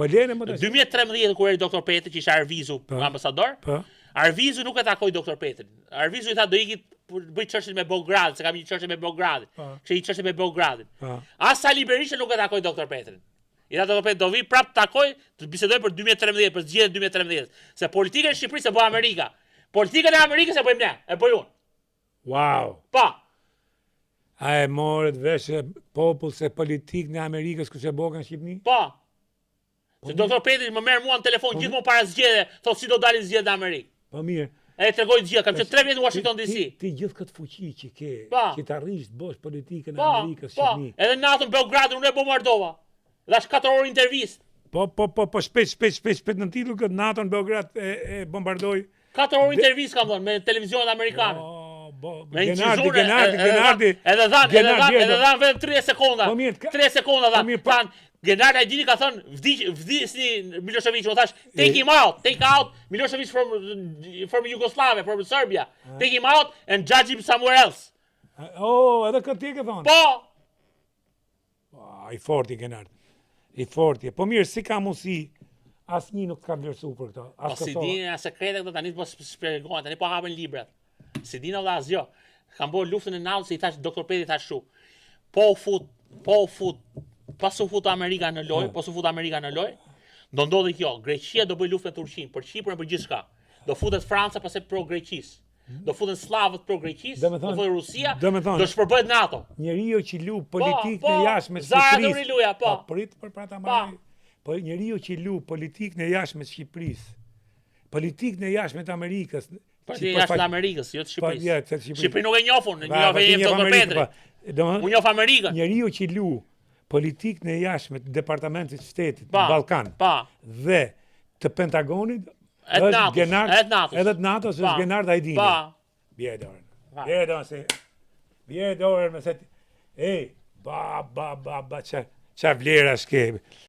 Po lene më tash. 2013 kur erdhi doktor Petri që ishte Arvizu ambasador. Po. Arvizu nuk e takoi doktor Petrin. Arvizu i tha do iki bëj çështje me Beogradin, se kam një çështje me Beogradin. Kishte një çështje me Beogradin. As Sali Berisha nuk e takoi doktor Petrin. I tha doktor Petri do vi prap takoj, të bisedoj për 2013, për zgjedhjet 2013, se politikën e Shqipërisë e bë Amerika. Politikën e Amerikës e bëjmë ne, e bëj unë. Wow. Pa. A e morët vesh popull se politikë në Amerikës kush e boka në Shqipëni? Pa. Se doktor Petri më merr mua në telefon gjithmonë para zgjedhjeve, thotë si do dalin zgjedhjet në Amerikë. Po mirë. E tregoj gjithë, kam qenë 3 vjet në Washington DC. Ti gjithë këtë fuqi që ke, që të arrish të bosh politikën e Amerikës Shqipëni. Edhe natën Beogradin unë e bombardova. Dhash 4 orë intervistë. Po shpejt në titull këtë natën Beograd e bombardoi. 4 orë intervistë kam dhënë me televizionet amerikane. Genardi. Edhe dhan vetëm 30 sekonda. 30 sekonda dhan. Genardi Ajdini ka thënë vdisni Milošević, u thash take him out Milošević from Yugoslavia, from Serbia. Take him out and judge him somewhere else. Oh, edhe këtë ke thonë. Po. I forti Genardi. I forti. Po mirë, si ka mundsi asnjë nuk ka vlerësuar për këtë. Po si dinë sekrete këto tani po shpjegojnë, tani po hapen librat. Si dinë valla asgjë. Kam bërë luftën e naut se i thash doktor Petri thash kështu. Po u fut pas u fut Amerika në lojë, do ndodhi kjo, Greqia do bëj luftë me Turqinë, për Shqipërin për gjithçka. Do futet Franca pastaj pro Greqisë. Do futen slavët pro Greqisë, do futet Rusia, do shpërbëhet NATO. Njeriu që lu politikë në jashtëm të Shqipërisë. Po prit për para ta marrë. Po njeriu që lu politikë në jashtëm të Shqipërisë. Politikë në jashtëm të Amerikës. Po ti jashtë të Amerikës, jo të Shqipërisë. Shqipëri nuk e njohun, njohë doktor Petri. Unë njoh Amerikën. Njeriu që lu politikë në jashtëm të Departamentit të Shtetit në Ballkan dhe të Pentagonit është edhe të NATO-s është Genardi Ajdini. Bie dorën me se ej, ç'a vlera s'ke.